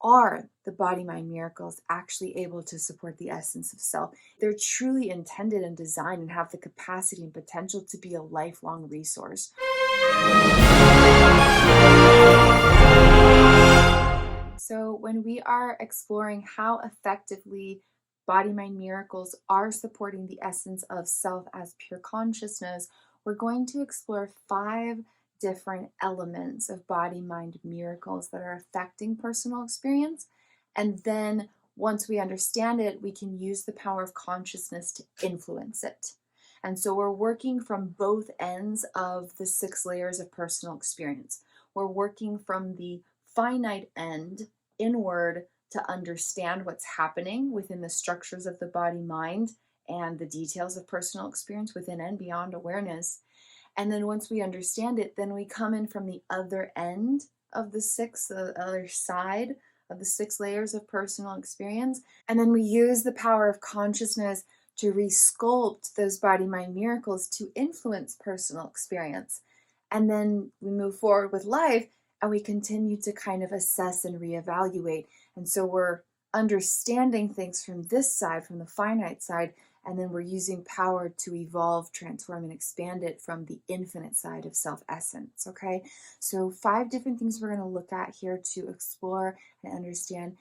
Are the body-mind miracles actually able to support the essence of self? They're truly intended and designed and have the capacity and potential to be a lifelong resource. So when we are exploring how effectively body-mind miracles are supporting the essence of self as pure consciousness, we're going to explore 5 different elements of body-mind miracles that are affecting personal experience. And then once we understand it, we can use the power of consciousness to influence it. And so we're working from both ends of the 6 layers of personal experience. We're working from the finite end inward to understand what's happening within the structures of the body mind and the details of personal experience within and beyond awareness. And then once we understand it, then we come in from the other end of the other side of the 6 layers of personal experience. And then we use the power of consciousness to resculpt those body mind miracles to influence personal experience. And then we move forward with life and we continue to kind of assess and reevaluate. And so we're understanding things from this side, from the finite side, and then we're using power to evolve, transform, and expand it from the infinite side of self-essence, okay? So 5 different things we're going to look at here to explore and understand.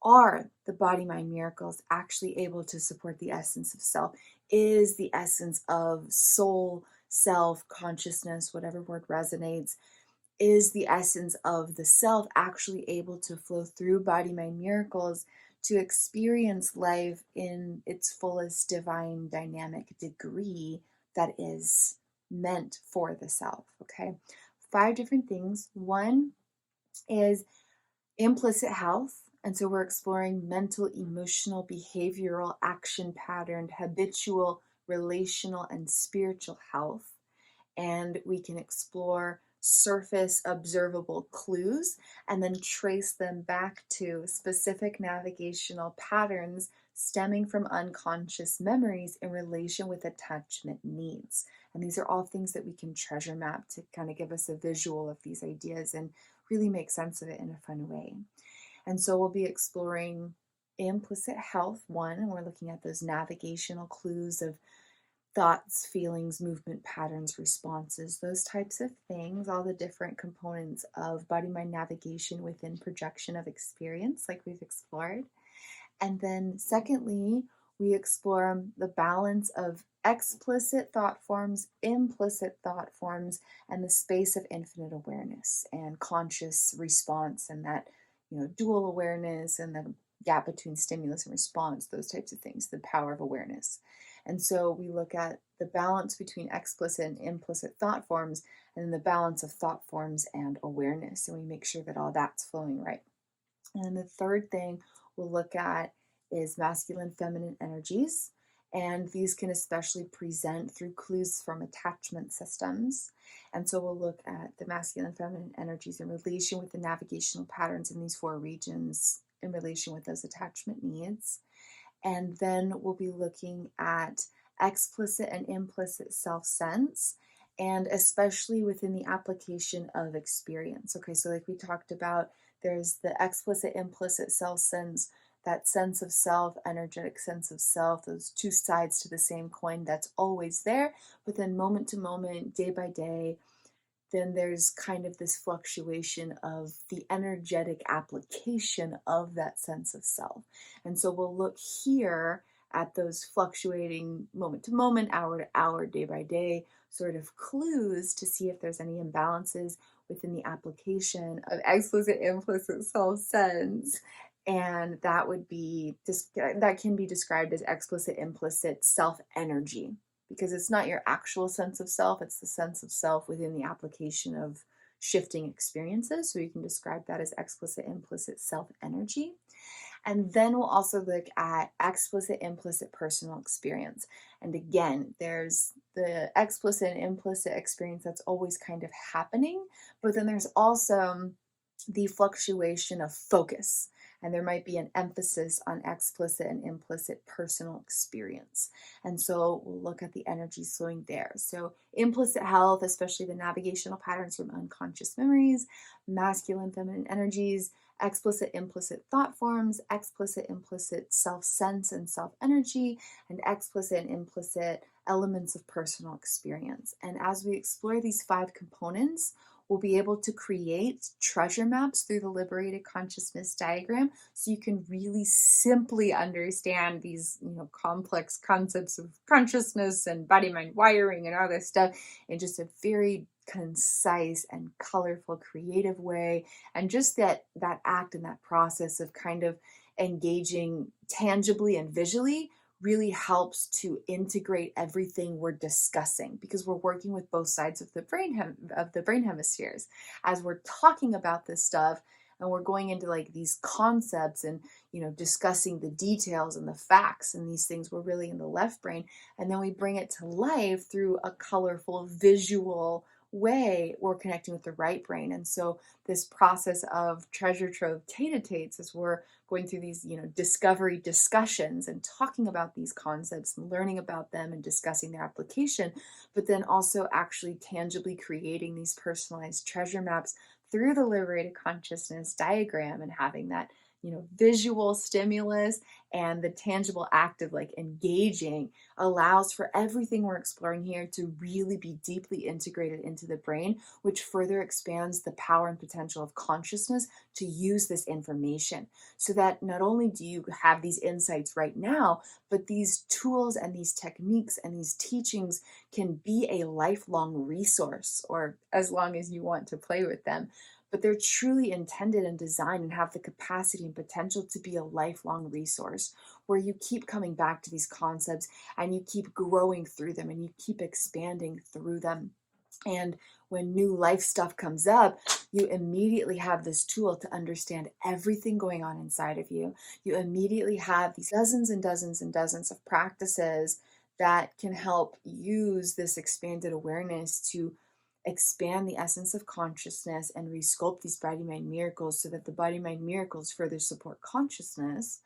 Are the body-mind miracles actually able to support the essence of self? Is the essence of soul, self, consciousness, whatever word resonates, is the essence of the self actually able to flow through body-mind miracles to experience life in its fullest divine dynamic degree that is meant for the self, okay? 5 different things. One is implicit health. And so we're exploring mental, emotional, behavioral, action patterned, habitual, relational, and spiritual health. And we can explore surface observable clues and then trace them back to specific navigational patterns stemming from unconscious memories in relation with attachment needs. And these are all things that we can treasure map to kind of give us a visual of these ideas and really make sense of it in a fun way. And so we'll be exploring implicit health, one, and we're looking at those navigational clues of thoughts, feelings, movement patterns, responses, those types of things, all the different components of body-mind navigation within projection of experience, like we've explored. And then secondly, we explore the balance of explicit thought forms, implicit thought forms, and the space of infinite awareness and conscious response, and that, dual awareness and the gap between stimulus and response, those types of things, the power of awareness. And so we look at the balance between explicit and implicit thought forms, and then the balance of thought forms and awareness, and we make sure that all that's flowing right. And then the third thing we'll look at is masculine, feminine energies. And these can especially present through clues from attachment systems. And so we'll look at the masculine, feminine energies in relation with the navigational patterns in these 4 regions in relation with those attachment needs. And then we'll be looking at explicit and implicit self-sense, and especially within the application of experience. Okay, so like we talked about, there's the explicit, implicit self-sense, that sense of self, energetic sense of self, those 2 sides to the same coin that's always there, but then moment to moment, day by day, then there's kind of this fluctuation of the energetic application of that sense of self. And so we'll look here at those fluctuating moment to moment, hour to hour, day by day sort of clues to see if there's any imbalances within the application of explicit, implicit self-sense. And that would be, that can be described as explicit, implicit self-energy, because it's not your actual sense of self, it's the sense of self within the application of shifting experiences. So you can describe that as explicit, implicit self-energy. And then we'll also look at explicit, implicit personal experience. And again, there's the explicit and implicit experience that's always kind of happening, but then there's also the fluctuation of focus. And there might be an emphasis on explicit and implicit personal experience. And so we'll look at the energies flowing there. So implicit health, especially the navigational patterns from unconscious memories, masculine, feminine energies, explicit, implicit thought forms, explicit, implicit self-sense and self-energy, and explicit and implicit elements of personal experience. And as we explore these 5 components, we'll be able to create treasure maps through the liberated consciousness diagram, so you can really simply understand these, complex concepts of consciousness and body-mind wiring and all this stuff in just a very concise and colorful, creative way. And just that act and that process of kind of engaging tangibly and visually really helps to integrate everything we're discussing, because we're working with both sides of the brain hemispheres as we're talking about this stuff, and we're going into like these concepts and discussing the details and the facts and these things. We're really in the left brain, and then we bring it to life through a colorful visual way. We're connecting with the right brain. And so this process of treasure trove tête-à-têtes, as we're going through these discovery discussions and talking about these concepts and learning about them and discussing their application, but then also actually tangibly creating these personalized treasure maps through the liberated consciousness diagram, and having that visual stimulus and the tangible act of like engaging allows for everything we're exploring here to really be deeply integrated into the brain, which further expands the power and potential of consciousness to use this information, so that not only do you have these insights right now, but these tools and these techniques and these teachings can be a lifelong resource, or as long as you want to play with them. But they're truly intended and designed and have the capacity and potential to be a lifelong resource, where you keep coming back to these concepts and you keep growing through them and you keep expanding through them. And when new life stuff comes up, you immediately have this tool to understand everything going on inside of you. You immediately have these dozens and dozens and dozens of practices that can help use this expanded awareness to expand the essence of consciousness and resculpt these body-mind miracles, so that the body-mind miracles further support consciousness.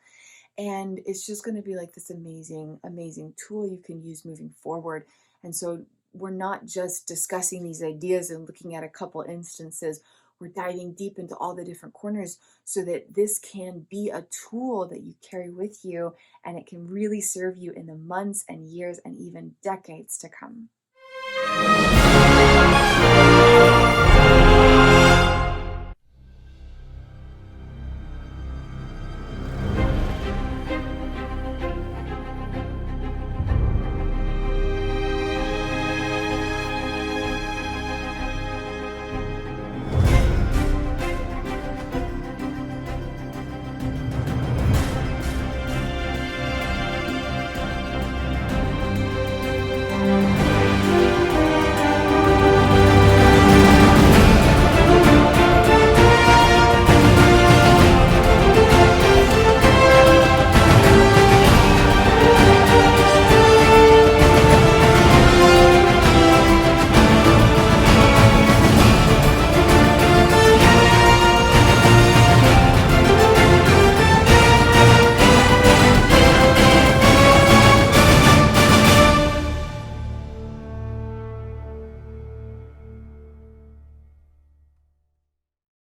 And it's just going to be like this amazing, amazing tool you can use moving forward. And so we're not just discussing these ideas and looking at a couple instances. We're diving deep into all the different corners, so that this can be a tool that you carry with you, and it can really serve you in the months and years and even decades to come.